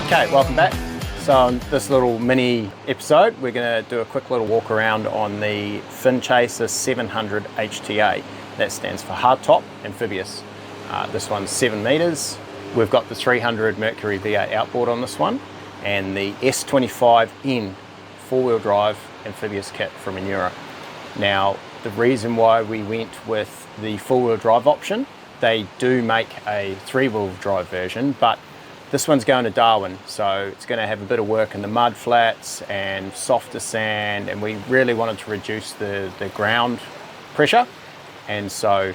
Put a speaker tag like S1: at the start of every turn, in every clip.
S1: Okay, welcome back. So on this little mini episode, we're going to do a quick little walk around on the Fin Chaser 700 HTA. That stands for hardtop amphibious. This one's 7 meters. We've got the 300 Mercury V8 outboard on this one, and the S25N four-wheel drive amphibious kit from Anura. Now, the reason why we went with the four-wheel drive option, they do make a three-wheel drive version, but this one's going to Darwin, so it's going to have a bit of work in the mud flats and softer sand, and we really wanted to reduce the ground pressure, and so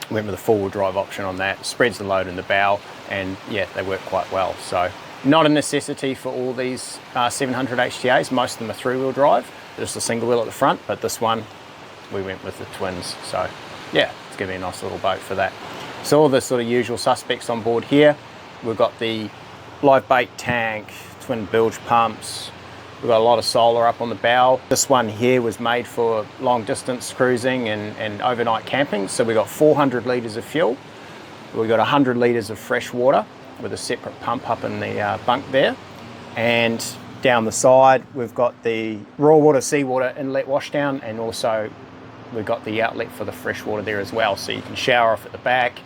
S1: went with the four-wheel drive option on that. Spreads the load in the bow, and yeah, they work quite well. So not a necessity for all these 700 HTAs. Most of them are three-wheel drive, just a single wheel at the front, but this one we went with the twins. So yeah, it's going to be a nice little boat for that. So all the sort of usual suspects on board here. We've got the live bait tank, twin bilge pumps. We've got a lot of solar up on the bow. This one here was made for long distance cruising and overnight camping. So we got 400 litres of fuel. We've got 100 litres of fresh water with a separate pump up in the bunk there. And down the side, we've got the raw water, seawater inlet washdown, and also we've got the outlet for the fresh water there as well. So you can shower off at the back,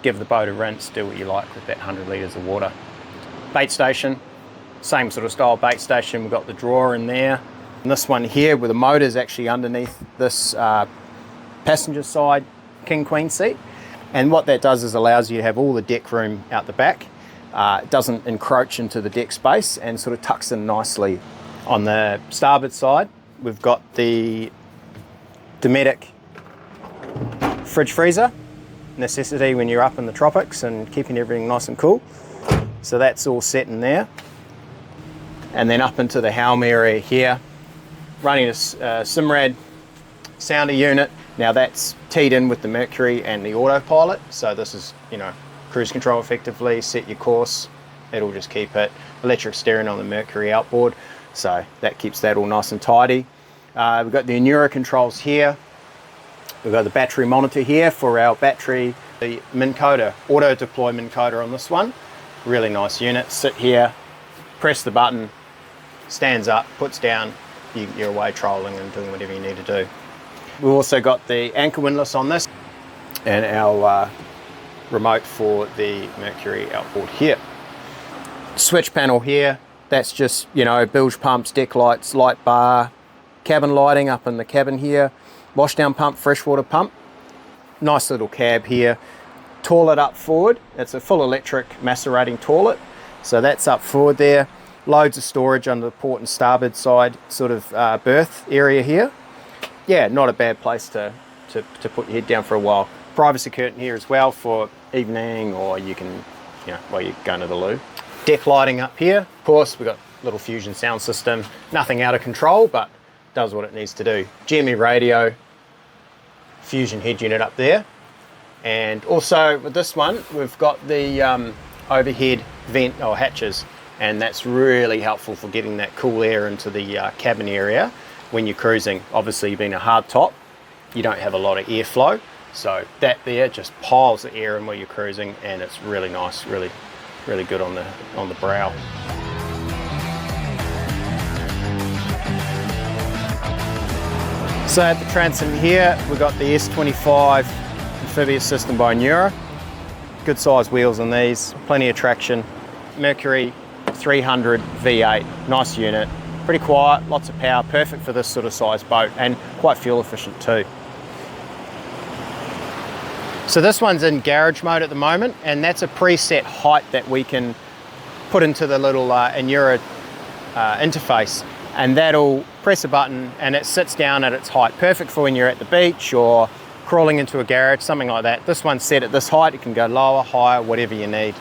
S1: give the boat a rinse, do what you like with that 100 litres of water. Bait station, same sort of style bait station. We've got the drawer in there. And this one here with the motor's actually underneath this passenger side king queen seat. And what that does is allows you to have all the deck room out the back. It doesn't encroach into the deck space and sort of tucks in nicely. On the starboard side, we've got the Dometic fridge freezer, necessity when you're up in the tropics and keeping everything nice and cool. So that's all set in there. And then up into the helm area here, running a Simrad sounder unit. Now that's teed in with the Mercury and the autopilot. So this is, you know, cruise control effectively, set your course, it'll just keep it. Electric steering on the Mercury outboard. So that keeps that all nice and tidy. We've got the Anura controls here. We've got the battery monitor here for our battery, the Minn Coder, auto deploy Minn Coder on this one. Really nice unit. Sit here, press the button, stands up, puts down, you're away trolling and doing whatever you need to do. We've also got the anchor windlass on this and our remote for the Mercury outboard here. Switch panel here, that's just, you know, bilge pumps, deck lights, light bar, cabin lighting up in the cabin here, washdown pump, freshwater pump. Nice little cab here. Toilet up forward. It's a full electric macerating toilet. So that's up forward there. Loads of storage under the port and starboard side sort of berth area here. Yeah, not a bad place to put your head down for a while. Privacy curtain here as well for evening, or you can, you know, while you're going to the loo. Deck lighting up here. Of course, we've got little Fusion sound system. Nothing out of control, but does what it needs to do. GME radio, Fusion head unit up there. And also with this one, we've got the overhead vent or hatches, and that's really helpful for getting that cool air into the cabin area when you're cruising. Obviously, being a hard top, you don't have a lot of airflow, so that there just piles the air in while you're cruising, and it's really nice, really good on the brow. So at the transom here, we've got the S25 amphibious system by Anura. Good size wheels on these, plenty of traction. Mercury 300 V8, nice unit, pretty quiet, lots of power, perfect for this sort of size boat, and quite fuel efficient too. So this one's in garage mode at the moment, and that's a preset height that we can put into the little Anura interface. And that'll press a button and it sits down at its height. Perfect for when you're at the beach or crawling into a garage, something like that. This one's set at this height. It can go lower, higher, whatever you need.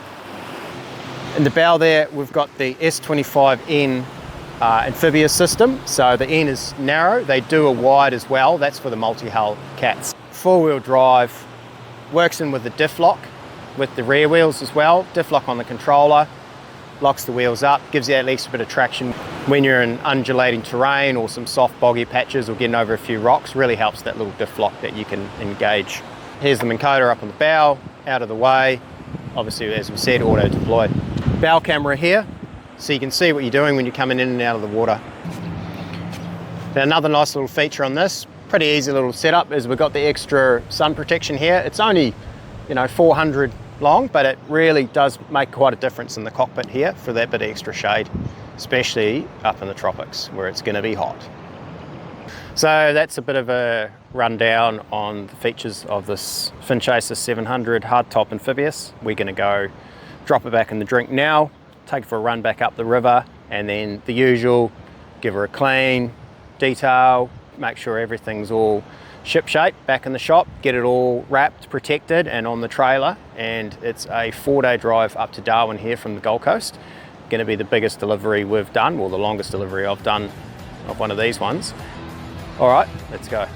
S1: In the bow there, we've got the S25N amphibious system. So the N is narrow. They do a wide as well. That's for the multi-hull cats. Four-wheel drive, works in with the diff lock with the rear wheels as well. Diff lock on the controller, locks the wheels up, gives you at least a bit of traction when you're in undulating terrain or some soft boggy patches or getting over a few rocks. Really helps that little diff lock that you can engage. Here's the Minn Coder up on the bow, out of the way. Obviously, as we said, auto deployed. Bow camera here. so you can see what you're doing when you're coming in and out of the water. Now, another nice little feature on this, pretty easy little setup, is we've got the extra sun protection here. It's only, 400 long, but it really does make quite a difference in the cockpit here for that bit of extra shade, especially up in the tropics where it's going to be hot. So that's a bit of a rundown on the features of this Finchaser 700 hardtop amphibious. We're going to go drop it back in the drink now, take it for a run back up the river, and then the usual, give her a clean, detail, make sure everything's all ship-shape back in the shop, get it all wrapped, protected, and on the trailer. And it's a 4-day drive up to Darwin here from the Gold Coast. Going to be the biggest delivery we've done, or the longest delivery I've done of one of these ones. All right, let's go.